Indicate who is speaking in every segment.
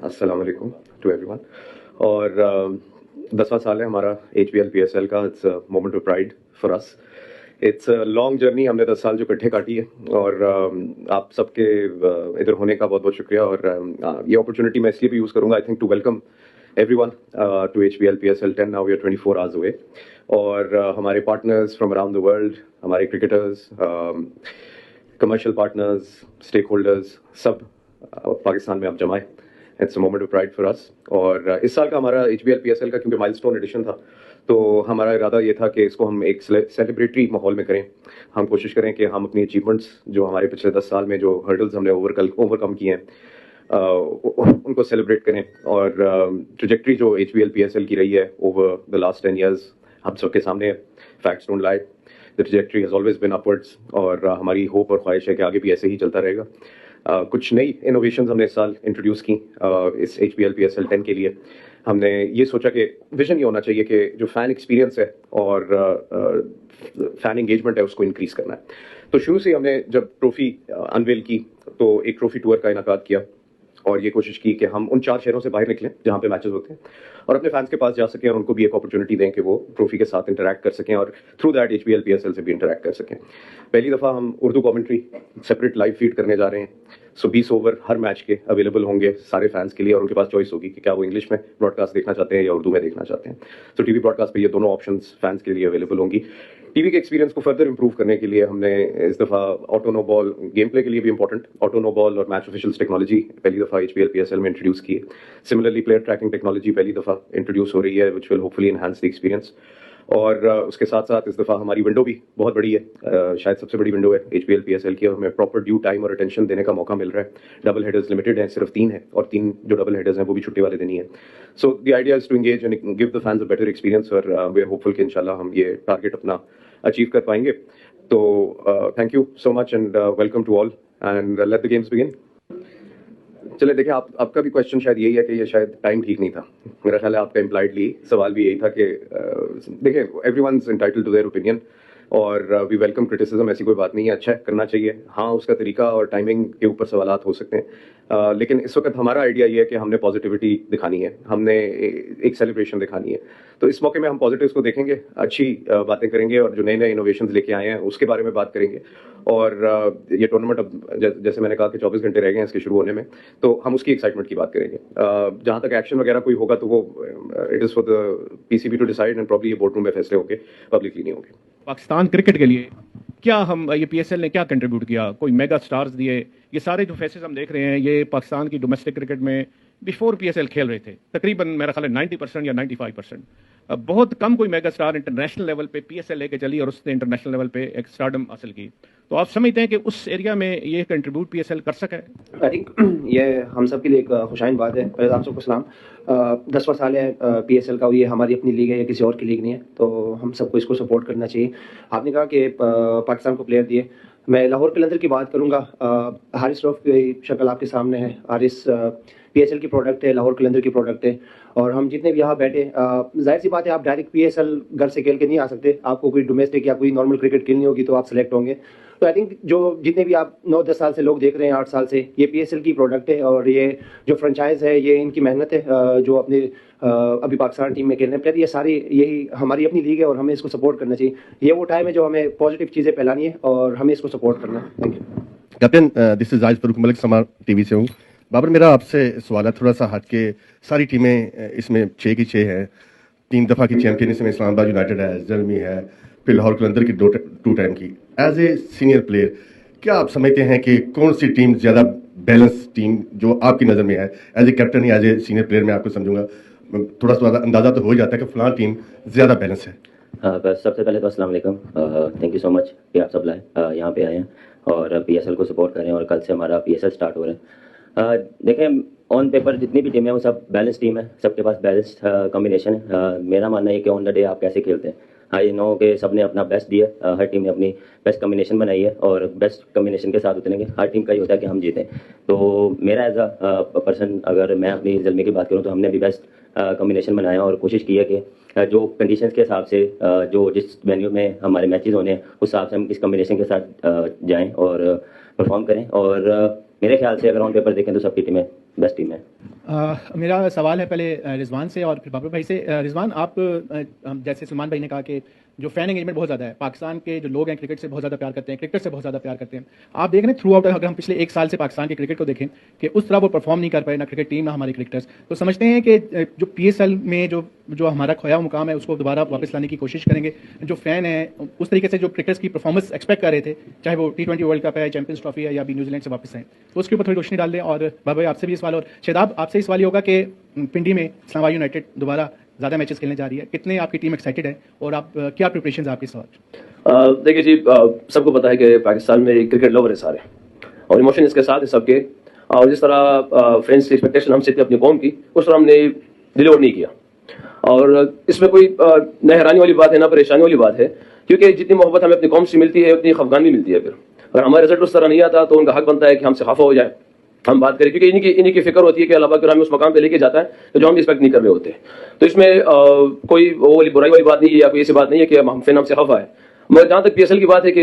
Speaker 1: अस्सलाम वालेकुम to everyone. और 10वां साल है हमारा HBL PSL का। It's a moment of pride for us. It's a long journey, हमने 10 साल जो इकट्ठे काटी है, और आप सबके इधर होने का बहुत बहुत शुक्रिया। और ये अपॉर्चुनिटी मैं इसलिए भी यूज़ करूँगा, I think, to welcome everyone to HBL PSL 10. Now we are 24 hours away. और हमारे partners from around the world, हमारे cricketers, commercial partners, stakeholders, सब पाकिस्तान में आप जमाए। It's a moment of pride for us. और इस साल का हमारा HBL PSL का क्योंकि माइलस्टोन एडिशन था, तो हमारा इरादा ये था कि इसको हम एक सेलिब्रेटरी माहौल में करें। हम कोशिश करें कि हम अपनी अचीवमेंट्स जो हमारे पिछले 10 साल में जो हर्डल्स हमने ओवरकम किए हैं उनको सेलिब्रेट करें। और ट्रजेक्टरी जो HBL PSL की रही है ओवर द लास्ट 10 ईयर्स हम सबके सामने, facts don't lie, the trajectory has always been upwards. और हमारी होप और ख्वाहिश है कि आगे भी ऐसे ही चलता रहेगा। कुछ नई इनोवेशंस हमने इस साल इंट्रोड्यूस की इस HBL PSL 10 के लिए। हमने ये सोचा कि विजन ये होना चाहिए कि जो फ़ैन एक्सपीरियंस है और फ़ैन एंगेजमेंट है उसको इंक्रीज़ करना है। तो शुरू से हमने जब ट्रॉफ़ी अनवेल की तो एक ट्रॉफ़ी टूर का इनेकाद किया और ये कोशिश की कि हम उन 4 शहरों से बाहर निकलें जहाँ पे मैचेस होते हैं और अपने फैंस के पास जा सकें और उनको भी एक अपॉर्चुनिटी दें कि वो ट्रॉफी के साथ इंटरैक्ट कर सकें और थ्रू दैट HBL PSL से भी इंटरैक्ट कर सकें। पहली दफ़ा हम Urdu commentary separate live feed करने जा रहे हैं। सो 20 ओवर हर मैच के अवेलेबल होंगे सारे फैंस के लिए और उनके पास चॉइस होगी कि क्या वो इंग्लिश में ब्रॉडकास्ट देखना चाहते हैं या उर्दू में देखना चाहते हैं। तो टीवी ब्रॉडकास्ट पे ये दोनों ऑप्शंस फैंस के लिए अवेलेबल होंगी। टीवी के एक्सपीरियंस को फर्दर इंप्रूव करने के लिए हमने इस दफ़ा auto no ball, game play के लिए भी इंपॉर्टेंट ऑटो नो बॉल और मैच ऑफिशियल्स टेक्नोलॉजी पहली दफ़ा HBL PSL में इंट्रोड्यूस की है। सिमिलरली प्लेयर ट्रैकिंग टेक्नोलॉजी पहली दफ़ा इंट्रोड्यूस हो रही है which will hopefully enhance the experience. और उसके साथ साथ इस दफ़ा हमारी विंडो भी बहुत बड़ी है, शायद सबसे बड़ी विंडो है HBL PSL की, और हमें प्रॉपर ड्यू टाइम और अटेंशन देने का मौका मिल रहा है। डबल हेडर्स लिमिटेड हैं, सिर्फ 3 है और 3 जो डबल हेडर्स हैं वो भी छुट्टी वाले दिन ही है। So the idea is to engage and give the fans a better experience और वी आर होपफुल कि इंशाल्लाह हम ये टारगेट अपना अचीव कर पाएंगे। तो thank you so much and welcome to all and let the games begin. चले देखिए, आपका भी क्वेश्चन शायद यही है कि ये शायद टाइम ठीक नहीं था। मेरा ख्याल है आपका इम्प्लाइडली सवाल भी यही था कि देखिए, everyone is entitled to their opinion और वी वेलकम क्रिटिसिज्म, ऐसी कोई बात नहीं है, अच्छा है, करना चाहिए। हाँ, उसका तरीका और टाइमिंग के ऊपर सवालात हो सकते हैं, लेकिन इस वक्त हमारा आइडिया ये है कि हमने पॉजिटिविटी दिखानी है, हमने एक सेलिब्रेशन दिखानी है। तो इस मौके में हम पॉजिटिव्स को देखेंगे, अच्छी बातें करेंगे और जो नए नए इनोवेशंस लेके आए हैं उसके बारे में बात करेंगे। और ये टूर्नामेंट अब जैसे मैंने कहा कि 24 घंटे रह गए हैं इसके शुरू होने में, तो हम उसकी एक्साइटमेंट की बात करेंगे। जहाँ तक एक्शन वगैरह कोई होगा तो वो it is for the PCB to decide and probably ये बोर्ड रूम में फैसले होंगे, पब्लिकली नहीं होंगे।
Speaker 2: पाकिस्तान क्रिकेट के लिए क्या हम ये PSL ने क्या कंट्रीब्यूट किया, कोई मेगा स्टार्स दिए, ये सारे जो फेसेस हम देख रहे हैं ये पाकिस्तान की डोमेस्टिक क्रिकेट में बिफोर PSL खेल रहे थे। तकरीबन मेरा ख्याल है 90% या 95%। बहुत कम कोई मेगा स्टार इंटरनेशनल लेवल पे PSL लेके चली और उसने इंटरनेशनल लेवल पे एक स्टारडम हासिल की। तो आप समझते हैं कि उस एरिया में ये कंट्रीब्यूट PSL कर सके?
Speaker 3: आई थिंक ये हम सब के लिए एक खुशाइन बात है। पहले आप सबको सलाम। 10वां साल है PSL का, ये हमारी अपनी लीग है, ये किसी और की लीग नहीं है, तो हम सबको इसको सपोर्ट करना चाहिए। आपने कहा कि पाकिस्तान को प्लेयर दिए, मैं लाहौर कलंदर की बात करूंगा। हारिस रऊफ की शक्ल आपके सामने है। हारिस PSL की प्रोडक्ट है, लाहौर कलंदर की प्रोडक्ट है। और हम जितने भी यहाँ बैठे, जाहिर सी बात है आप डायरेक्ट PSL घर से खेल के नहीं आ सकते, आपको कोई डोमेस्टिक या कोई नॉर्मल क्रिकेट खेलनी होगी तो आप सिलेक्ट होंगे। तो आई थिंक जो जितने भी आप 9-10 साल से लोग देख रहे हैं, 8 साल से, ये PSL की प्रोडक्ट है और ये जो फ्रेंचाइज है ये इनकी मेहनत है। जो अपने अभी पाकिस्तान टीम में खेल रहे हैं प्लेयर, ये सारी यही हमारी अपनी लीग है और हमें इसको सपोर्ट करना चाहिए। ये वो टाइम है जो हमें पॉजिटिव चीज़ें फैलानी है और हमें इसको सपोर्ट करना है। Thank you
Speaker 4: captain. This is Zahid Farooq Malik, समा TV से हूँ। बाबर, मेरा आपसे सवाल है थोड़ा सा हट के। सारी टीमें इसमें 6 की 6 हैं, 3 दफ़ा की चैंपियन इसमें इस्लामाबाद यूनाइटेड है, जर्मी है, फिर लाहौर कलंदर की 2 टाइम की। एज ए सीनियर प्लेयर क्या आप समझते हैं कि कौन सी टीम ज़्यादा बैलेंस टीम जो आपकी नज़र में है? एज ए कैप्टन या एज ए सीनियर प्लेयर मैं आपको समझूंगा, थोड़ा सा अंदाज़ा तो हो जाता है कि फलां टीम ज़्यादा बैलेंस है।
Speaker 5: बस सबसे पहले तो अस्सलाम वालेकुम, थैंक यू सो मच कि आप सब लाए यहाँ पे आए हैं और PSL को सपोर्ट करें। और कल से हमारा PSL स्टार्ट हो रहा है। देखें, ऑन पेपर जितनी भी टीमें हैं वो सब बैलेंस टीम है, सबके पास बैलेंस्ड कॉम्बिनेशन है। मेरा मानना है कि ऑन द डे आप कैसे खेलते हैं, आई नो कि सब ने अपना बेस्ट दिया, हर टीम ने अपनी बेस्ट कॉम्बिनेशन बनाई है और बेस्ट कॉम्बिनेशन के साथ उतरेंगे। हर टीम का ही होता है कि हम जीतें। तो मेरा एज अ पर्सन, अगर मैं अपनी जल्मी की बात करूँ तो हमने भी बेस्ट कॉम्बिनेशन बनाया और कोशिश की है कि जो कंडीशंस के हिसाब से जो जिस वेन्यू में हमारे मैचेस होने हैं उस हिसाब से हम इस कॉम्बिनेशन के साथ जाएँ और परफॉर्म करें। और मेरे ख्याल से अगर ऑन पेपर देखें तो सबकी टीमें बेस्ट टीम है.
Speaker 6: मेरा सवाल है पहले रिजवान से और फिर बाबर भाई से. रिजवान, आप जैसे सलमान भाई ने कहा कि जो फैन एंगेजमेंट बहुत ज़्यादा है, पाकिस्तान के जो लोग हैं क्रिकेट से बहुत ज़्यादा प्यार करते हैं, क्रिकेट से बहुत ज़्यादा प्यार करते हैं. आप देख रहे हैं थ्रू आउट, अगर हम पिछले एक साल से पाकिस्तान के क्रिकेट को देखें कि उस तरह वो परफॉर्म नहीं कर पाए, ना क्रिकेट टीम ना हमारे क्रिकेटर्स, तो समझते हैं कि जो PSL में जो हमारा खोया हुआ मुकाम है उसको दोबारा वापस लाने की कोशिश करेंगे. जो फैन है उस तरीके से जो क्रिकेटर्स की परफॉर्मेंस एक्सपेक्ट कर रहे थे, चाहे वो T20 वर्ल्ड कप है, चैंपियंस ट्रॉफी है या भी न्यूजीलैंड से वापस आए, तो उसके ऊपर थोड़ी रोशनी डाल दें. और बाबा भाई आपसे भी सवाल, और शादाब आपसे सवाल ये होगा कि पिंडी में इस्लामाबाद यूनाइटेड दोबारा ज़्यादा मैचेस खेलने जा रही है, कितने आपकी टीम एक्साइटेड है और आप क्या प्रिपरेशन है आपके साथ?
Speaker 7: देखिए जी, सबको पता है कि पाकिस्तान में क्रिकेट लवर है सारे, और इमोशन इसके साथ है सबके. और जिस तरह फ्रेंड्स की एक्सपेक्टेशन हमसे थी अपनी कौम की, उस तरह हमने डिलीवर नहीं किया. और इसमें कोई न हैरानी वाली बात है ना परेशानी वाली बात है, क्योंकि जितनी मोहब्बत हमें अपनी कौम से मिलती है उतनी खफगान भी मिलती है. फिर अगर हमारा रिजल्ट उस तरह नहीं आता तो उनका हक बनता है कि हमसे खफा हो जाए, हम बात करें, क्योंकि इन्हीं की फिक्र होती है कि अल्लाह पाक हमें उस मकाम पे लेके जाता है जो हम एक्सपेक्ट नहीं कर रहे होते. तो इसमें कोई वो वाली बुराई वाली बात नहीं है या कोई ऐसी बात नहीं है कि हम फिर हमसे खफा है. मगर जहाँ तक PSL की बात है कि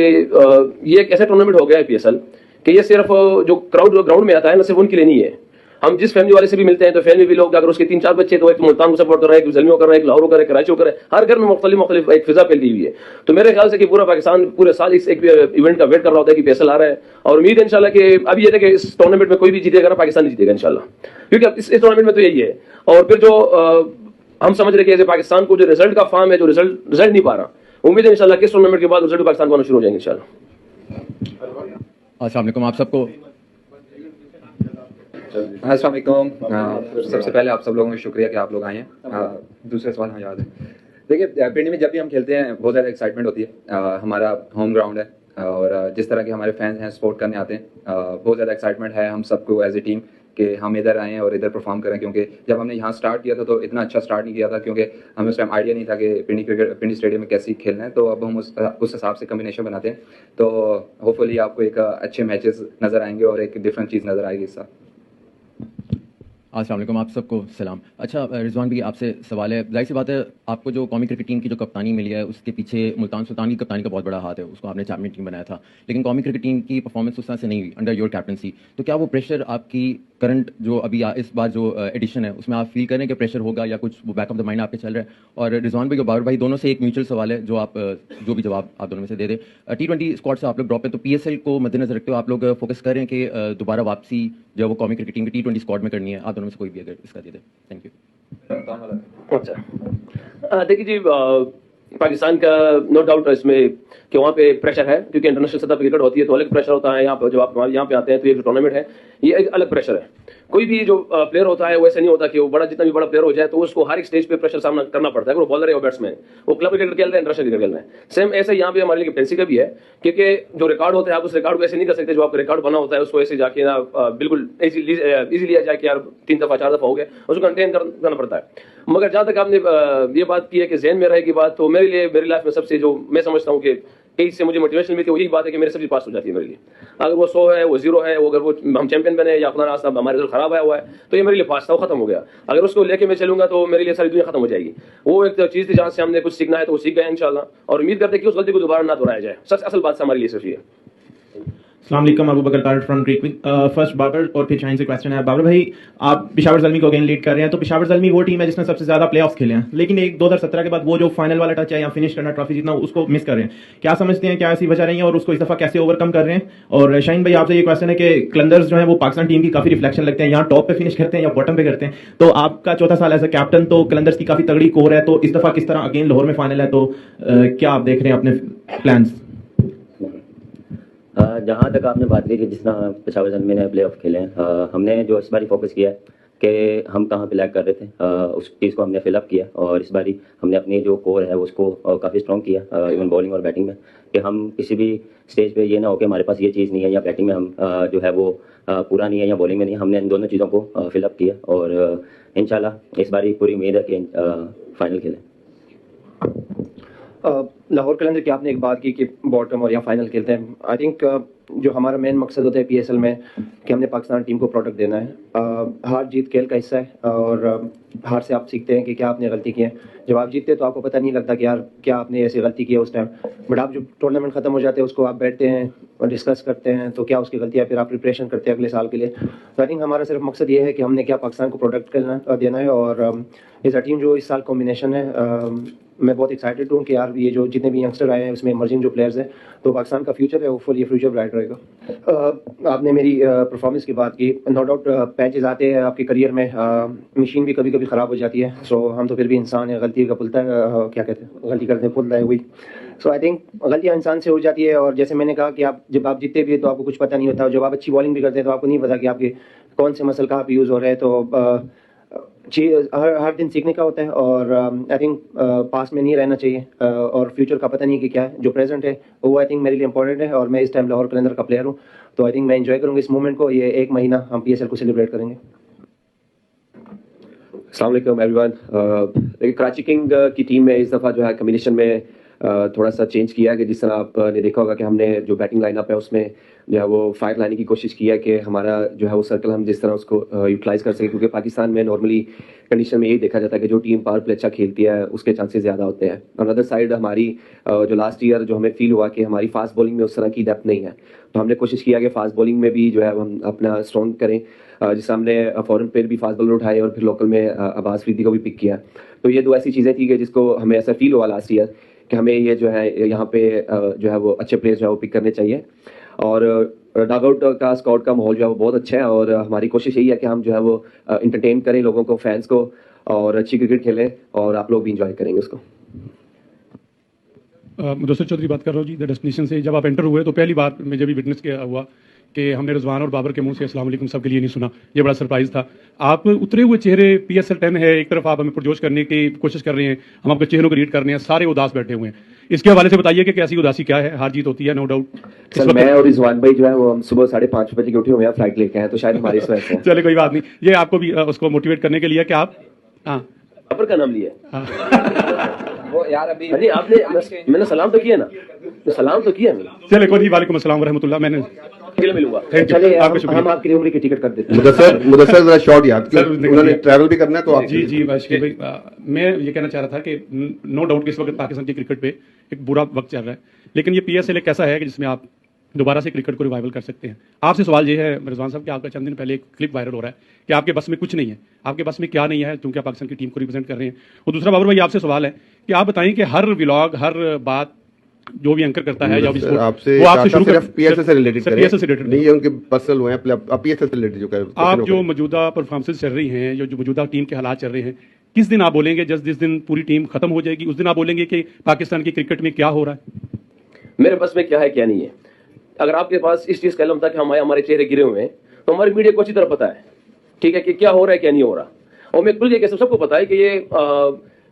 Speaker 7: ये एक ऐसा टूर्नामेंट हो गया है PSL कि ये सिर्फ जो क्राउड ग्राउंड में आता है ना, सिर्फ उनके लिए नहीं है. हम जिस फैमिली वाले से भी मिलते हैं तो फैमिली भी लोग, अगर उसके 3-4 बच्चे, तो एक मुल्तान को सपोर्ट कर रहा है, एक जलमियों कर रहा है, एक लाहौर कर रहा है, कराची कर रहा है. हर घर में मुख्तलिफ एक फिजा फैली हुई है. तो मेरे ख्याल से कि पूरा पाकिस्तान पूरे साल इस एक इवेंट का वेट कर रहा होता है कि PSL आ रहा है. और उम्मीद है इंशाल्लाह कि अब ये है कि इस टूर्नामेंट में कोई भी जीतेगा ना, पाकिस्तान नहीं जीतेगा इंशाल्लाह, क्योंकि अब इस टूर्नामेंट में तो यही है. और फिर जो हम समझ रहे हैं कि पाकिस्तान को जो रिजल्ट का फार्म है, जो रिजल्ट नहीं पा रहा, उम्मीद है इंशाल्लाह कि इस टूर्नामेंट के बाद रिजल्ट पाकिस्तान को आना शुरू हो जाएंगे इंशाल्लाह.
Speaker 8: अस्सलाम वालेकुम, आप सबको
Speaker 9: अस्सलाम वालेकुम. सबसे पहले आप सब लोगों का शुक्रिया कि आप लोग आए हैं. दूसरा सवाल हाँ याद है. देखिए, पिंडी में जब भी हम खेलते हैं बहुत ज़्यादा एक्साइटमेंट होती है. हमारा होम ग्राउंड है और जिस तरह के हमारे फैंस हैं सपोर्ट करने आते हैं, बहुत ज़्यादा एक्साइटमेंट है हम सबको एज ए टीम कि हम इधर आएँ और इधर परफॉर्म करें. क्योंकि जब हमने यहाँ स्टार्ट किया था तो इतना अच्छा स्टार्ट नहीं किया था, क्योंकि हमें उस टाइम आइडिया नहीं था कि पिंडी स्टेडियम में कैसे खेलना है. तो अब हम उस हिसाब से कम्बिनेशन बनाते हैं. तो होपफुली आपको एक अच्छे मैचेस नज़र आएंगे और एक डिफरेंट चीज़ नज़र आएगी इस साल.
Speaker 8: अस्सलाम वालेकुम, आप सबको सलाम. अच्छा रिजवान भी आपसे सवाल है. जाहिर सी बात है आपको जो कौमी क्रिकेट टीम की जो कप्तानी मिली है उसके पीछे मुल्तान सुल्तान की कप्तानी का बहुत बड़ा हाथ है. उसको आपने चैंपियन टीम बनाया था, लेकिन कौमी क्रिकेट टीम की परफॉर्मेंस उस तरह से नहीं हुई अंडर योर कैप्टनसी. तो क्या वो प्रेशर आपकी करंट जो अभी इस बार जो एडिशन है उसमें आप फील करें कि प्रेशर होगा या कुछ वो बैक ऑफ द माइंड आपके चल रहा है? और रिजवान भाई और बाबर भाई दोनों से एक म्यूचुअल सवाल है जो आप जो भी जवाब आप दोनों में से दे दें. T20 स्क्वाड से आप लोग ड्रॉप है, तो PSL को मद्देनजर रखते हो आप लोग फोकस कर रहे हैं कि दोबारा वापसी जो वो कौमी क्रिकेट टीम की T20 स्क्वाड में करनी है? आप दोनों में से कोई भी अगर इसका दे दे. Thank you.
Speaker 7: अच्छा, देखिए जी, पाकिस्तान का नो डाउट इसमें कि वहाँ पे प्रेशर है, क्योंकि इंटरनेशनल सतह पर क्रिकेट होती है तो अलग प्रेशर होता है. यहाँ पर जब आप यहाँ पे आते हैं तो ये जो टूर्नामेंट है ये एक अलग प्रेशर है. कोई भी जो प्लेयर होता है वैसे नहीं होता कि वो बड़ा, जितना भी बड़ा प्लेयर हो जाए तो उसको हर एक स्टेज पे प्रेशर सामना करना पड़ता है. वो बॉलर है, वो बैट्समैन, वो क्लब क्रिकेट खेल रहे हैं, इंटरनेशनल क्रिकेट खेल रहे हैं. सेम ऐसे यहाँ पे हमारे लिए कैप्टेंसी का भी है, क्योंकि जो रिकॉर्ड होता है आप उस रिकॉर्ड को ऐसे नहीं कर सकते. जो आपका रिकॉर्ड बना होता है उसको ऐसे जाके ना बिल्कुल इजी लिया जाए कि यार 3 दफा 4 दफा हो गया, उसको कंटेन करना पड़ता है. मगर जहाँ तक आपने ये बात की है कि जहन में रहेगी बात, तो मेरे लिए मेरी लाइफ में सबसे जो मैं समझता हूँ कि इससे मुझे मोटिवेशन मिलती है वो यही बात है कि मेरे सब्जी पास हो जाती है मेरे लिए. अगर वो 100 है, वो 0 है, वो अगर वो हम चैंपियन बने या खुदा नास्ता हमारा रिजल्ट खराब आया हुआ है तो ये मेरे लिए फास्ट था, वो खत्म हो गया. अगर उसको लेके मैं चलूंगा तो मेरे लिए सारी दुनिया खत्म हो जाएगी. वो एक चीज़ थी जहाँ से हमने कुछ सीखना है तो वो सीख गए इंशाल्लाह, और उम्मीद करते हैं कि उस गलती को दोबारा ना दोहराया जाए. सच असल बात हमारे लिए सिर्फ ये.
Speaker 10: अस्सलाम वालेकुम, Abu Bakar Tariq from cric. First Babar और फिर शाहीन से क्वेश्चन है. बाबर भाई, आप पेशावर ज़ल्मी को अगेन लीड कर रहे हैं, तो पेशावर ज़ल्मी वो टीम है जिसने सबसे ज़्यादा प्ले ऑफ्स खेले हैं, लेकिन एक 2017 के बाद वो जो फाइनल वाला टच है या फिनिश करना, ट्रॉफी जीतना, उसको मिस कर रहे हैं. क्या समझते हैं, क्या ऐसी वजह रही है और उसको इस दफ़ा कैसे ओवरकम कर रहे हैं? और शाहीन भाई आपसे ये क्वेश्चन है कि कलंदर्स जो है वो पाकिस्तान टीम की काफ़ी रिफ्लेक्शन लगते हैं, यहाँ टॉप पे फिनिश करते हैं या बॉटम पे करते हैं. तो आपका चौथा साल एज अ कैप्टन, तो कलंदर्स की काफ़ी तगड़ी कोर है, तो इस दफ़ा किस तरह अगेन लाहौर में फाइनल है, तो क्या आप देख रहे हैं अपने प्लान्स?
Speaker 5: जहाँ तक आपने बात की कि जिस तरह पेशावर ज़ल्मी ने प्ले ऑफ खेले हैं, हमने जो इस बारी फोकस किया है कि हम कहाँ पे लैग कर रहे थे, उस चीज़ को हमने फिलअप किया. और इस बारी हमने अपनी जो कोर है उसको काफ़ी स्ट्रॉन्ग किया, इवन बॉलिंग और बैटिंग में, कि हम किसी भी स्टेज पे ये ना हो कि हमारे पास ये चीज़ नहीं है या बैटिंग में हम जो है वो पूरा नहीं है या बॉलिंग में नहीं है. हमने इन दोनों चीज़ों को फिलअप किया और इंशाल्लाह इस बारी पूरी उम्मीद है कि फाइनल खेलें.
Speaker 3: लाहौर कलंदर की आपने एक बात की कि बॉटम और यहाँ फाइनल खेलते हैं. आई थिंक جو ہمارا مین مقصد ہوتا ہے PSL میں کہ ہم نے پاکستان ٹیم کو پروڈکٹ دینا ہے. ہار جیت کھیل کا حصہ ہے اور ہار سے آپ سیکھتے ہیں کہ کیا آپ نے غلطی کی ہے. جب آپ جیتتے تو آپ کو پتہ نہیں لگتا کہ یار کیا آپ نے ایسی غلطی کی ہے اس ٹائم, بٹ آپ جب ٹورنامنٹ ختم ہو جاتے ہیں اس کو آپ بیٹھتے ہیں اور ڈسکس کرتے ہیں تو کیا اس کی غلطی ہے, پھر آپ پریپریشن کرتے ہیں اگلے سال کے لیے. تو آئی تھنک ہمارا صرف مقصد یہ ہے کہ ہم نے کیا پاکستان کو پروڈکٹ دینا ہے. اور اس ٹیم جو اس سال کمبینیشن ہے, میں بہت ایکسائٹیڈ ہوں کہ یار یہ جو جتنے بھی ینگسٹر آئے ہیں اس میں ایمرجنگ جو پلیئرز ہیں تو پاکستان کا فیوچر ہے, ہوپ فل یہ فیوچر برائٹ رہے گا. آپ نے میری پرفارمنس کی بات کی, نو ڈاؤٹ پیچز آتے ہیں آپ کے کریئر میں, مشین بھی کبھی کبھی خراب ہو جاتی ہے. سو ہم تو پھر بھی انسان ہیں, غلطی کا پھلتا ہے, کیا کہتے ہیں غلطی کرتے ہیں پھلتا ہے وہی. سو آئی تھنک غلطیاں انسان سے ہو جاتی ہے, اور جیسے میں نے کہا کہ آپ جب آپ جیتے بھی ہیں تو آپ کو کچھ پتہ نہیں ہوتا, جب آپ اچھی بالنگ بھی کرتے ہیں تو آپ کو نہیں پتا کہ آپ کے کون سے مسل کہاں پہ یوز ہو رہے ہیں. تو ہر دن سیکھنے کا ہوتا ہے, اور آئی تھنک پاس میں نہیں رہنا چاہیے, اور فیوچر کا پتہ نہیں کہ کیا ہے. جو پریزنٹ ہے وہ آئی تھنک میرے لیے امپورٹنٹ ہے, اور میں اس ٹائم لاہور قلندر کا پلیئر ہوں, تو آئی تھنک میں انجوائے کروں گا اس مومنٹ کو. یہ ایک مہینہ ہم PSL کو سیلیبریٹ کریں گے.
Speaker 11: السلام علیکم ایوری ون. کراچی کنگ کی ٹیم میں اس دفعہ جو ہے کمبینیشن میں تھوڑا سا چینج کیا ہے, کہ جس طرح آپ نے دیکھا ہوگا کہ ہم نے جو بیٹنگ لائن اپ ہے اس میں جو ہے وہ 5 لانے کی کوشش کی ہے کہ ہمارا جو ہے وہ سرکل ہم جس طرح اس کو یوٹیلائز کر سکیں, کیونکہ پاکستان میں نارملی کنڈیشن میں یہی دیکھا جاتا ہے کہ جو ٹیم پاور پلے اچھا کھیلتی ہے اس کے چانسز زیادہ ہوتے ہیں. اور ادر سائڈ ہماری جو لاسٹ ایئر جو ہمیں فیل ہوا کہ ہماری فاسٹ بولنگ میں اس طرح کی ڈیپتھ نہیں ہے, تو ہم نے کوشش کیا کہ فاسٹ بولنگ میں بھی جو ہے ہم اپنا اسٹرانگ کریں, جس ہم نے فورن پہ بھی فاسٹ بالر اٹھائے اور پھر لوکل میں عباس فریدی کو بھی پک کیا. تو یہ 2 ایسی چیزیں تھی کہ جس کو ہمیں ایسا فیل ہوا لاسٹ ایئر کہ ہمیں یہ جو ہے یہاں پہ جو ہے وہ اچھے پلیئرز جو ہے وہ پک کرنے چاہیے. اور ڈاگ آؤٹ کا اسکاؤٹ کا ماحول جو ہے وہ بہت اچھا ہے, اور ہماری کوشش یہی ہے کہ ہم جو ہے وہ انٹرٹین کریں لوگوں کو, فینس کو, اور اچھی کرکٹ کھیلیں, اور آپ لوگ بھی انجوائے کریں گے اس کو.
Speaker 12: مدثر چودھری بات کر رہا ہوں جی, دا ڈیسٹینیشن سے. جب آپ انٹر ہوئے تو پہلی بار میں جب بھی وٹنس کیا ہوا کہ ہم نے رضوان اور بابر کے منہ سے السلام علیکم سب کے لیے نہیں سنا, یہ بڑا سرپرائز تھا. آپ اترے ہوئے چہرے, PSL 10 ہے, ایک طرف آپ ہمیں پرجوش کرنے کی کوشش کر رہے ہیں, ہم آپ کے چہروں کو ریڈ کر رہے ہیں, سارے اداس بیٹھے ہوئے ہیں. اس کے حوالے سے بتائیے کہ کیسی اداسی کیا ہے, ہار جیت ہوتی ہے نو ڈاؤٹ.
Speaker 11: سر میں اور رضوان بھائی جو ہے وہ ہم صبح 5:30 بجے کے اٹھے ہوئے ہیں, فلائٹ لے کے ہیں, تو شاید ہماری اس وجہ سے.
Speaker 12: چلے کوئی بات نہیں, یہ آپ کو بھی اس کو موٹیویٹ کرنے کے لیے کہ آپ
Speaker 11: بابر کا نام لیا وہ یار ابھی آپ نے, میں نے سلام تو کیا نا, سلام تو کیا.
Speaker 12: چلے کوئی نہیں, وعلیکم السلام ورحمۃ اللہ. میں نے
Speaker 11: ملوں گا.
Speaker 3: ہم آپ کے لیے عمر کی ٹکٹ کر دیتے ہیں.
Speaker 4: مدثر ذرا شارٹ یاد کہ انہوں نے ٹریول بھی کرنا ہے, تو
Speaker 12: جی بھائی میں یہ کہنا چاہ رہا تھا کہ نو ڈاؤٹ کہ اس وقت پاکستان کی کرکٹ پہ ایک برا وقت چل رہا ہے, لیکن یہ PSL ایک ایسا ہے کہ جس میں آپ دوبارہ سے کرکٹ کو ریوائول کر سکتے ہیں. آپ سے سوال یہ ہے رضوان صاحب کہ آپ کا چند دن پہلے ایک کلپ وائرل ہو رہا ہے کہ آپ کے بس میں کچھ نہیں ہے. آپ کے بس میں کیا نہیں ہے کیونکہ آپ پاکستان کی ٹیم کو ریپرزینٹ کر رہے ہیں؟ اور دوسرا بابر بھائی آپ سے سوال ہے کہ آپ بتائیں کہ ہر ولاگ, ہر بات جو بھی اینکر کرتا ہے
Speaker 4: آپ سے شروع کریں, PSL سے ریلیٹڈ نہیں ہے, ان کے پرسنل ہوئے ہیں, PSL سے ریلیٹڈ جو
Speaker 12: آپ جو موجودہ پرفارمنسز چل رہی ہیں, جو موجودہ ٹیم کے حالات چل رہے ہیں, کس دن آپ بولیں گے جس دن پوری ٹیم ختم ہو جائے گی اس دن آپ بولیں گے کہ پاکستان کی کرکٹ میں کیا ہو رہا ہے؟
Speaker 11: میرے بس میں کیا ہے کیا نہیں ہے. اگر آپ کے پاس اس چیز کا علم تھا کہ ہمارے چہرے گرے ہوئے ہیں, تو ہماری میڈیا کو اچھی طرح پتا ہے, ٹھیک ہے, کہ کیا ہو رہا ہے کیا نہیں ہو رہا. اور میں کل یہ سب کو پتا ہے کہ یہ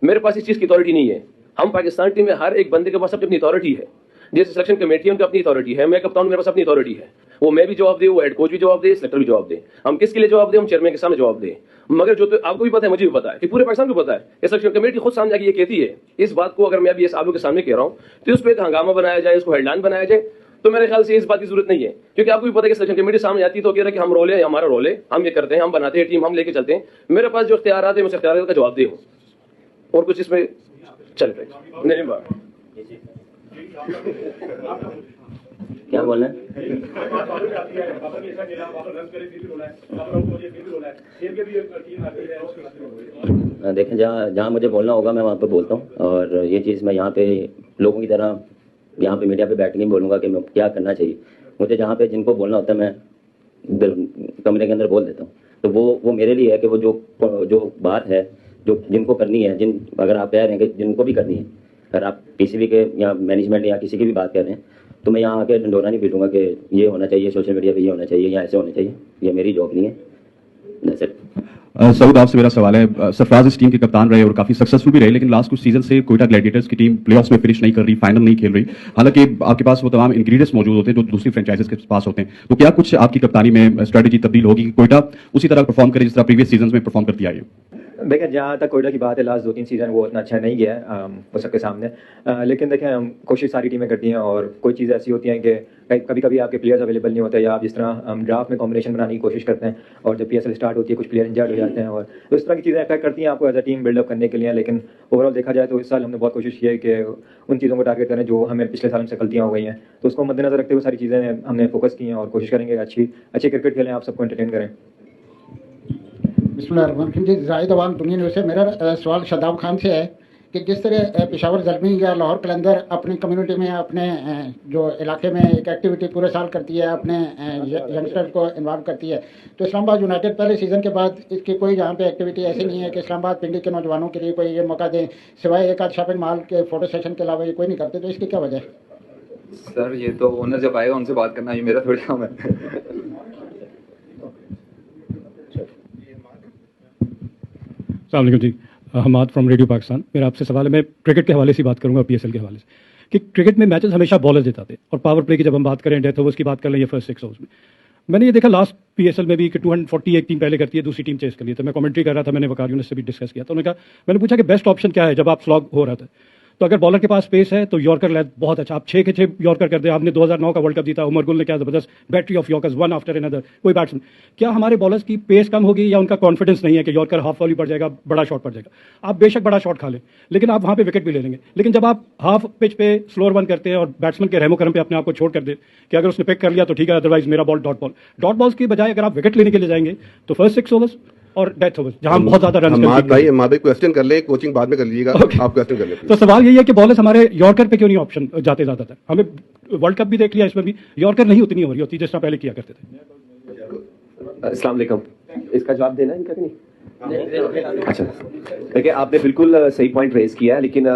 Speaker 11: میرے پاس اس چیز کی اتھارٹی نہیں ہے. ہم پاکستان ٹیم میں ہر ایک بندے کے پاس اپنی اتھارٹی ہے. جیسے سلیکشن کمیٹی ہے ان کی اپنی اتھارٹی ہے, میں کپتان, میرے پاس اپنی اتھارٹی ہے. وہ میں بھی جواب دے, وہ ہیڈ کوچ بھی جواب دے, سلیکٹر بھی جواب دے. ہم کس کے لیے جواب دیں؟ ہم چیئرمین کے سامنے جواب دیں. مگر جو تو آپ کو بھی پتا ہے, مجھے بھی پتا ہے کہ پورے پاکستان کو پتا ہے, یہ سلیکشن کمیٹی خود سامنے آ کے یہ کہتی ہے. اس بات کو اگر میں ابھی آپ کے سامنے کہہ رہا ہوں تو اس پہ ایک ہنگامہ بنایا جائے, اس کو ہیڈ لائن بنایا جائے, تو میرے خیال سے اس بات کی ضرورت نہیں ہے. کیونکہ آپ کو بھی پتا ہے کہ سلیکشن کمیٹی سامنے آتی ہے تو کہہ رہا ہے کہ ہم رول ہے, ہمارا رول ہے, ہم یہ کرتے ہیں, ہم بناتے ہیں ٹیم, ہم لے کے چلتے ہیں. میرے پاس جو اختیارات ہیں میں اس اختیارات کا جواب دے ہوں, اور کچھ اس میں چل رہے نہیں بات.
Speaker 5: کیا بولنا دیکھیں, جہاں مجھے بولنا ہوگا میں وہاں پہ بولتا ہوں, اور یہ چیز میں یہاں پہ لوگوں کی طرح یہاں پہ میڈیا پہ بیٹھ کے بولوں گا کہ میں کیا کرنا چاہیے. مجھے جہاں پہ جن کو بولنا ہوتا ہے میں کمرے کے اندر بول دیتا ہوں. تو وہ میرے لیے ہے کہ وہ جو بات ہے جو جن کو کرنی ہے, اگر آپ کہہ رہے ہیں کہ جن کو بھی کرنی ہے, اگر آپ PCB کے یا مینجمنٹ یا کسی کی بھی بات کر رہے ہیں, تو میں یہاں آ کے ڈنڈورا نہیں پیٹوں گا کہ یہ ہونا چاہیے, سوشل میڈیا پہ یہ ہونا چاہیے یا ایسے ہونا چاہیے. یہ میری جاب نہیں ہے.
Speaker 12: سعود آپ سے میرا سوال ہے, سرفراز اس ٹیم کے کپتان رہے اور کافی سکسیسفل بھی رہے, لیکن لاسٹ کچھ سیزن سے کوئٹہ گلیڈیٹرز کی ٹیم پلے آفس میں فنش نہیں کر رہی, فائنل نہیں کھیل رہی, حالانکہ آپ کے پاس وہ تمام انگریڈینٹس موجود ہوتے ہیں جو دوسری فرنچائزز کے پاس ہوتے ہیں. تو کیا کچھ آپ کی کپتانی میں اسٹریٹجی تبدیل ہوگی کہ کوئٹہ اسی طرح پرفارم کرے جس طرح پریویس سیزنز میں پرفارم کرتی آئی ہے؟
Speaker 13: دیکھیں جہاں تک کوئٹہ کی بات ہے لاسٹ 2-3 سیزن وہ اتنا اچھا نہیں گیا وہ سب کے سامنے لیکن دیکھیں ہم کوشش ساری ٹیمیں کرتی ہیں اور کوئی چیز ایسی ہوتی ہیں کہ کبھی کبھی آپ کے پلیئرز اویلیبل نہیں ہوتے یا آپ جس طرح ہم ڈرافٹ میں کمبینیشن بنانے کی کوشش کرتے ہیں اور جب PSL اسٹارٹ ہوتی ہے کچھ پلیئر انجرڈ ہو جاتے ہیں اور تو اس طرح کی چیزیں افیکٹ کرتی ہیں آپ کو as a team build up کرنے کے لیے لیکن اوور آل دیکھا جائے تو اس سال ہم نے بہت کوشش کی ہے کہ ان چیزوں کو ٹارگیٹ کریں جو ہمیں پچھلے سال سے غلطیاں ہو گئی ہیں تو اس کو مد نظر رکھتے ہوئے ساری چیزیں ہم نے فوکس کی ہیں اور کوشش کریں گے اچھی کرکٹ کھیلیں آپ سب کو انٹرٹین کریں.
Speaker 14: بسم اللہ الرحمن الرحیم. جی زاہد عوام دنیا نیوز سے میرا سوال شاداب خان سے ہے کہ جس طرح پشاور زلمی یا لاہور قلندر اپنی کمیونٹی میں اپنے جو علاقے میں ایک ایکٹیویٹی پورے سال کرتی ہے اپنے ینگسٹر کو انوالو کرتی ہے تو اسلام آباد یونائٹیڈ پہلے سیزن کے بعد اس کی کوئی یہاں پہ ایکٹیویٹی ایسی نہیں ہے کہ اسلام آباد پنڈی کے نوجوانوں کے لیے کوئی یہ موقع دیں سوائے ایک آدھ شاپنگ مال کے فوٹو سیشن کے علاوہ یہ کوئی نہیں کرتے تو اس کی کیا وجہ ہے؟
Speaker 9: سر یہ تو اونر جب آئے گا ان سے بات کرنا یہ میرا تھوڑی کام ہے.
Speaker 12: السلام علیکم جی حماد فرام ریڈیو پاکستان. میرا آپ سے سوال ہے میں کرکٹ کے حوالے سے بات کروں گا PSL کے حوالے سے کہ کرکٹ میں میچز ہمیشہ بالر جیتا تھے اور پاور پلے کی جب ہم بات کریں ڈیتھ اوورس کی بات کر لیں یا فرسٹ 6 اوورس میں نے یہ دیکھا لاسٹ PSL میں بھی کہ 240 ایک ٹیم پہلے کرتی ہے دوسری ٹیم چیز کر لی. تو میں کمنٹری کر رہا تھا میں نے وقار یونس سے بھی ڈسکس کیا تو میں نے پوچھا کہ بیسٹ آپشن کیا ہے جب آپ سلاگ ہو رہا تھا تو اگر بالر کے پاس پیس ہے تو یارکر لیت بہت اچھا آپ 6 کے 6 یارکر کر دیں. آپ نے 2009 کا ورلڈ کپ جیتا عمر گل نے کیا زبردست battery of yorkers one after another کوئی بیٹسمین. کیا ہمارے بالرز کی پیس کم ہوگی یا ان کا کانفیڈنس نہیں ہے کہ یارکر ہاف والی پڑ جائے گا بڑا شاٹ پڑ جائے گا. آپ بے شک بڑا شاٹ کھا لیں لیکن آپ وہاں پہ وکٹ بھی لے لیں گے. لیکن جب آپ ہاف پچ پہ سلور ون کرتے ہیں اور بیٹسمین کے رحم و کرم پہ اپنے آپ کو چھوڑ کر دیں کہ اگر اس نے پک کر لیا تو ٹھیک ہے ادروائز میرا بال ڈاٹ بالز کی بجائے اگر آپ وکٹ لینے کے لیے جائیں گے تو فرسٹ 6 اوورس اور ڈیتھ اوورس جہاں بہت زیادہ رنز
Speaker 4: بھائی کوسچن کر لیں کوچنگ بعد میں کر لیجیے گا آپ کوسچن کر لیں. تو
Speaker 12: سوال یہی ہے کہ بالرز ہمارے یارکر پہ کیوں نہیں آپشن جاتے زیادہ تر. ہمیں ورلڈ کپ بھی دیکھ لیا اس میں بھی یارکر نہیں اتنی ہو رہی ہوتی جس طرح پہلے کیا کرتے تھے.
Speaker 11: السلام علیکم. اس کا جواب دینا ہے ان کا نہیں؟ اچھا دیکھیے آپ نے بالکل صحیح پوائنٹ ریز کیا ہے لیکن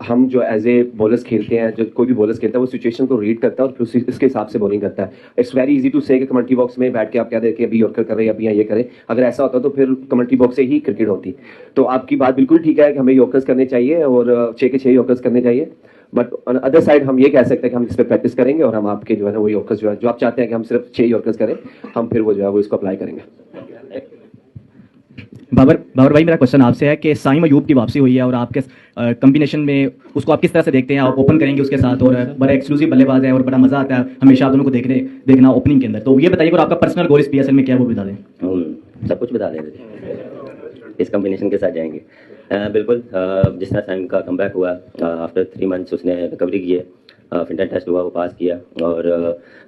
Speaker 11: ہم جو ایز اے بولرز کھیلتے ہیں جو کوئی بھی بولرز کھیلتا ہے وہ سچویشن کو ریڈ کرتا ہے اور پھر اس کے حساب سے بولنگ کرتا ہے. اٹس ویری ایزی ٹو سے کہ کمنٹری باکس میں بیٹھ کے آپ کہہ دیں کہ ابھی یارکر کر رہے ہیں ابھی یہ کریں. اگر ایسا ہوتا تو پھر کمنٹری باکس سے ہی کرکٹ ہوتی. تو آپ کی بات بالکل ٹھیک ہے کہ ہمیں یارکرز کرنے چاہیے اور 6 کے 6 یارکرز کرنے چاہیے بٹ آن ادر سائڈ ہم یہ کہہ سکتے ہیں کہ ہم اس پہ پریکٹس کریں گے اور ہم آپ کے جو ہے نا وہ یارکرز جو ہے جو آپ چاہتے ہیں کہ ہم صرف 6 یارکرز کریں ہم پھر وہ جو ہے وہ اس کو اپلائی کریں گے.
Speaker 15: بابر بھائی میرا کوشچن آپ سے ہے کہ سائم ایوب کی واپسی ہوئی ہے اور آپ کے کمبینیشن میں اس کو آپ کس طرح سے دیکھتے ہیں. آپ اوپن کریں گے اس کے ساتھ اور بڑا ایکسکلوسیو بلے باز ہے اور بڑا مزہ آتا ہے ہمیشہ آپ دونوں کو دیکھنا اوپننگ کے اندر. تو یہ بتائیے کہ آپ کا پرسنل گول اس PSL میں کیا ہے وہ بتا دیں.
Speaker 5: سب کچھ بتا دیں اس کمبینیشن کے ساتھ جائیں گے. بالکل جس طرح سائم کا کم بیک ہوا آفٹر 3 منتھس اس نے ریکوری کی ہے فنٹن ٹیسٹ ہوا وہ پاس کیا اور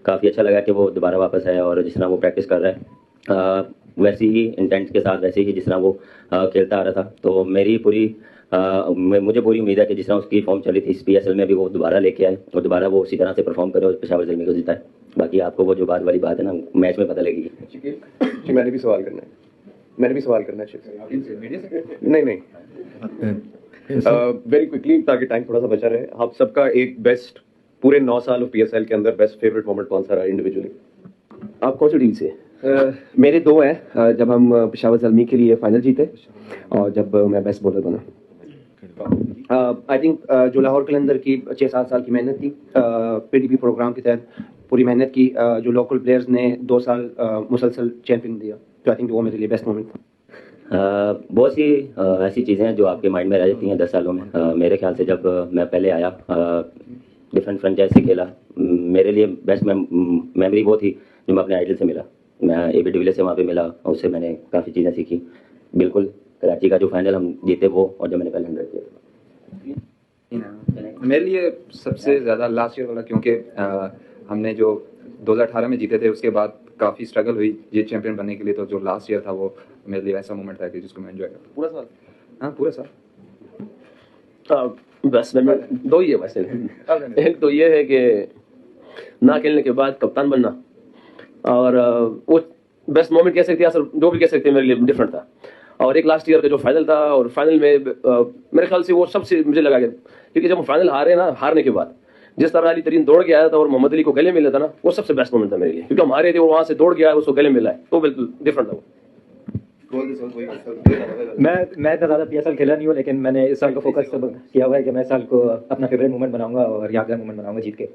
Speaker 5: کافی اچھا لگا کہ وہ دوبارہ واپس آیا اور جس طرح وہ پریکٹس کر رہا ہے ویسے ہی انٹینٹ کے ساتھ ویسے ہی جس طرح وہ کھیلتا آ رہا تھا. تو مجھے پوری امید ہے کہ جس طرح اس کی فارم چلی تھی اس PSL میں بھی وہ دوبارہ لے کے آئے اور دوبارہ وہ اسی طرح سے پرفارم کرے اور پشاور زلمی کو جیتا ہے. باقی آپ کو وہ جو بات والی بات ہے نا میچ میں پتہ لگے گی.
Speaker 1: میں نے بھی سوال کرنا ہے نہیں ویری کوئکلی تاکہ ٹائم تھوڑا سا بچا رہے. آپ سب کا ایک بیسٹ پورے 9 سال PSL کے اندر بیسٹ فیوریٹ مومنٹ کون سا رہا انڈیویجولی؟
Speaker 11: آپ کون سی ٹیم سے؟ میرے 2 ہیں جب ہم پشاور زلمی کے لیے فائنل جیتے اور جب میں بیسٹ بولر بنا. آئی تھنک جو لاہور قلندر کی 6-7 سال کی محنت تھی PDP پروگرام کے تحت پوری محنت کی جو لوکل پلیئرز نے 2 سال مسلسل چیمپئن دیا تو آئی تھنک وہ میرے لیے بیسٹ مومنٹ تھا.
Speaker 5: بہت سی ایسی چیزیں ہیں جو آپ کے مائنڈ میں رہ جاتی ہیں 10 سالوں میں. میرے خیال سے جب میں پہلے آیا ڈفرینٹ فرنچائز سے کھیلا میرے لیے بیسٹ میموری وہ تھی جو میں اپنے آئیڈل سے ملا. میں AB ڈی ویلیئرز سے وہاں پہ ملا اور اس سے میں نے کافی چیزیں سیکھی. بالکل کراچی کا جو فائنل ہم جیتے وہ اور جب میں نے پہلے 100 کیا.
Speaker 9: میرے لیے سب سے زیادہ لاسٹ ایئر والا کیونکہ ہم نے جو 2018 میں جیتے تھے اس کے بعد کافی اسٹرگل ہوئی یہ چیمپئن بننے کے لیے. تو جو لاسٹ ایئر تھا وہ میرے لیے ایسا مومنٹ تھا کہ جس کو میں انجوائے کرتا.
Speaker 7: پورا سال؟
Speaker 9: ہاں پورا سال.
Speaker 7: بس میں 2 ہی ہے ویسے. ایک تو یہ ہے کہ نہ کھیلنے کے بعد کپتان بننا اور وہ بیسٹ مومنٹ کہہ سکتے ہیں سر جو بھی کہہ سکتے ہیں میرے لیے ڈفرینٹ تھا. اور ایک لاسٹ ایئر کا جو فائنل تھا اور فائنل میں میرے خیال سے وہ سب سے مجھے لگا کیونکہ جب وہ فائنل ہارے نا ہارنے کے بعد جس طرح علی ترین دوڑ کے آیا تھا اور محمد علی کو گلے ملا تھا نا وہ سب سے بیسٹ مومنٹ تھا میرے لیے کیونکہ ہم ہارے تھے وہ وہاں سے دوڑ کے آیا اس کو گلے ملا ہے تو بالکل ڈفرینٹ تھا وہ.
Speaker 13: میں اتنا زیادہ PSL کھیلا نہیں ہوں لیکن میں نے اس سال کو فوکس کیا ہوا ہے کہ میں اس سال کو اپنا فیوریٹ مومنٹ بناؤں گا اور یادگار مومنٹ بناؤں گا جیت کے.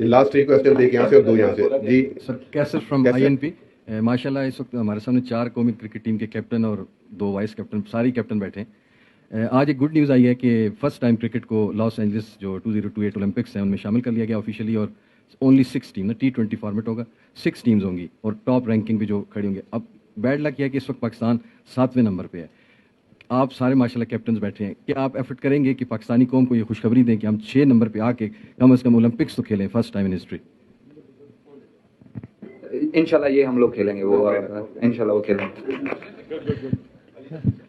Speaker 4: لاسٹ 3 کوسچن دیکھ یہاں سے اور 2 یہاں سے. جی
Speaker 16: سر کیسر فرام INP. माशाल्लाह इस वक्त हमारे सामने 4 कौमी क्रिकेट टीम के कैप्टन और 2 वाइस कैप्टन, सारी कैप्टन बैठे हैं। आज एक गुड न्यूज़ आई है कि फर्स्ट टाइम क्रिकेट को लॉस एंजलिस जो 2028 ओलंपिक्स हैं उनमें शामिल कर लिया गया ऑफिशियली, और ओनली 6 टीम ना, T20 फॉर्मेट होगा, 6 टीम्स होंगी और टॉप रैंकिंग भी जो खड़ी होंगी। अब बैड लक यह है कि इस वक्त पाकिस्तान 7वें नंबर पे है। आप सारे माशाल्लाह कैप्टन बैठे हैं, क्या आप एफर्ट करेंगे कि पाकिस्तानी कौम को ये खुशखबरी दें कि हम 6 नंबर पे आके कम से कम ओलंपिक्स तो खेलें फर्स्ट टाइम इन हिस्ट्री?
Speaker 9: इंशाल्लाह ये हम लोग खेलेंगे, वो इंशाल्लाह वो खेलेंगे।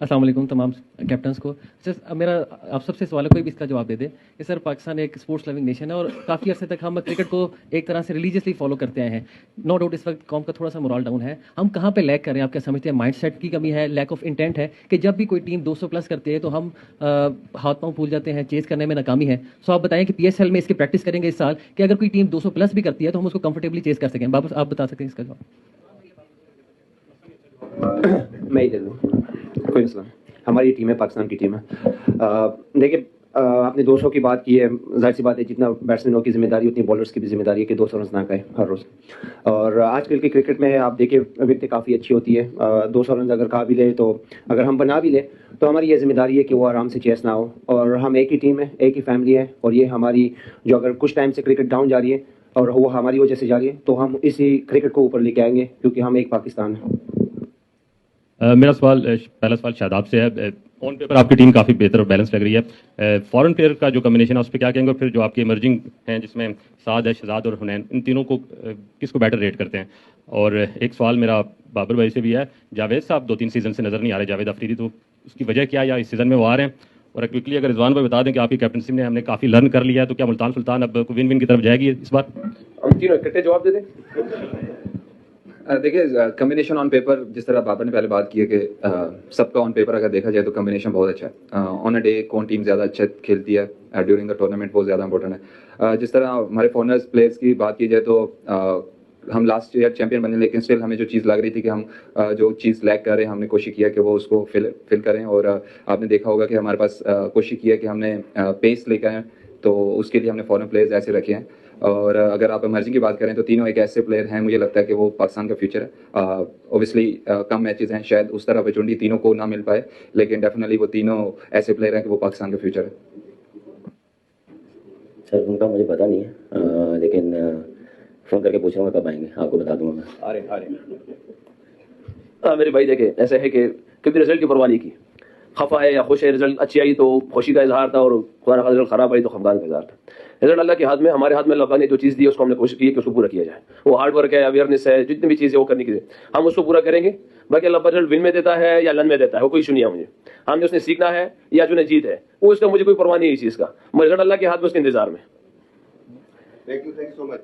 Speaker 17: अस्सलाम वालेकुम तमाम कैप्टन्स को। सर मेरा आप सबसे सवाल है, कोई भी इसका जवाब दे दे कि सर पाकिस्तान एक स्पोर्ट्स लविंग नेशन है और काफ़ी अर्से तक हम क्रिकेट को एक तरह से रिलीजियसली फॉलो करते आए हैं। नो डाउट इस वक्त कौम का थोड़ा सा मोरल डाउन है, हम कहाँ पे लैक कर रहे हैं? आप क्या समझते हैं माइंड सेट की कमी है, लैक ऑफ इंटेंट है कि जब भी कोई टीम 200 प्लस करती है तो हम हाथ पाँव भूल जाते हैं, चेज करने में नाकामी है? सो आप बताएं कि PSL में इसकी प्रैक्टिस करेंगे इस साल कि अगर कोई टीम 200 प्लस भी करती है तो हम उसको कंफर्टेबली चेज कर सकें। बाबू आप बता सकते हैं इसका जवाब?
Speaker 3: मैं ही दे दूँ, कोई मसला नहीं। हमारी टीम है, पाकिस्तान की टीम है। देखिए आपने 200 की बात की है, जाहिर सी बात है जितना बैट्समैनों की जिम्मेदारी उतनी बॉलर्स की भी जिम्मेदारी है कि 200 रन ना खाए हर रोज़। और आजकल की क्रिकेट में आप देखिए विकेटें काफ़ी अच्छी होती है, 200 रन अगर खा भी ले तो अगर हम बना भी ले तो हमारी ये जिम्मेदारी है कि वो आराम से चेस ना हो। और हम एक ही टीम है, एक ही फैमिली है, और ये हमारी जो अगर कुछ टाइम से क्रिकेट डाउन जा रही है और वो हमारी वजह से जा रही है तो हम इसी क्रिकेट को ऊपर लेके आएंगे क्योंकि हम एक पाकिस्तान है।
Speaker 18: मेरा सवाल, पहला सवाल शादाब से है। ऑन पेपर आपकी टीम काफ़ी बेहतर और बैलेंस लग रही है, फॉरेन प्लेयर का जो कम्बिनेशन है उस पर क्या कहेंगे? और फिर जो आपके इमर्जिंग हैं जिसमें साद है, शहजाद और हुनैन, इन तीनों को किसको बेटर रेट करते हैं? और एक सवाल मेरा बाबर भाई से भी है, जावेद साहब 2-3 सीज़न से नज़र नहीं आ रहे, जावेद अफरीदी, तो उसकी वजह क्या है या इस सीज़न में वो आ रहे हैं? और क्विकली अगर रिजवान भाई बता दें कि आपकी कैप्टनशिप में हमने काफ़ी लर्न कर लिया है, तो क्या मुल्तान सुल्तान अब विन विन की तरफ जाएगी इस बार?
Speaker 11: हम तीनों इकट्ठे जवाब दे दें।
Speaker 9: देखिए कम्बिनेशन ऑन पेपर, जिस तरह बाबर ने पहले बात की है कि सबका ऑन पेपर अगर देखा जाए तो कम्बिनेशन बहुत अच्छा है। ऑन अ डे कौन टीम ज़्यादा अच्छा खेलती है ड्यूरिंग द टूर्नामेंट वो ज़्यादा इंपॉर्टेंट है। जिस तरह हमारे फॉरनर्स प्लेयर्स की बात की जाए तो हम लास्ट ईयर चैंपियन बने, लेकिन स्टिल हमें जो चीज़ लग रही थी कि हम जो चीज़ लैक कर रहे हैं, हमने कोशिश किया कि वो उसको फिल करें। और आपने देखा होगा कि हमारे पास कोशिश की है कि हमने पेस लेकर आए, तो उसके लिए हमने फॉरेन प्लेयर्स ऐसे रखे हैं। और अगर आप इमर्जिंग की बात करें तो तीनों एक ऐसे प्लेयर हैं, मुझे लगता है कि वो पाकिस्तान का फ्यूचर है। ऑब्वियसली कम मैचेस हैं, शायद उस तरह अपॉर्चुनिटी तीनों को ना मिल पाए, लेकिन डेफिनेटली वो तीनों ऐसे प्लेयर हैं कि वो पाकिस्तान का फ्यूचर है।
Speaker 5: सर उनका मुझे पता नहीं है, लेकिन फ़ोन करके पूछूंगा कब आएंगे, आपको बता दूंगा मैं।
Speaker 11: अरे मेरे भाई देखे ऐसे है कि कभी रिजल्ट की परवाह नहीं की, खफा है या खुश है, रिजल्ट अच्छी आई तो खुशी का इजहार था, और खुदा ना रिजल्ट खराब आई तो खफगान का इजहार था। रिजल्ट अल्लाह के हाथ में, हमारे हाथ में अल्लाह ने जो चीज़ दी है उसको हमने कोशिश की है कि उसको पूरा किया जाए। वो हार्ड वर्क है, अवेयरनेस है, जितनी भी चीज़ है वो करने की हम उसको पूरा करेंगे। बाकी अल्लाह रिजल्ट विन में देता है या लन में देता है वो कोई इशू नहीं है मुझे। हमने उसने सीखना है या जो जीत है वो उसका मुझे कोई परवाह नहीं है इस चीज़ का। रिजल्ट अल्लाह के हाथ में, उसके इंतजार में।
Speaker 4: Thank you so much.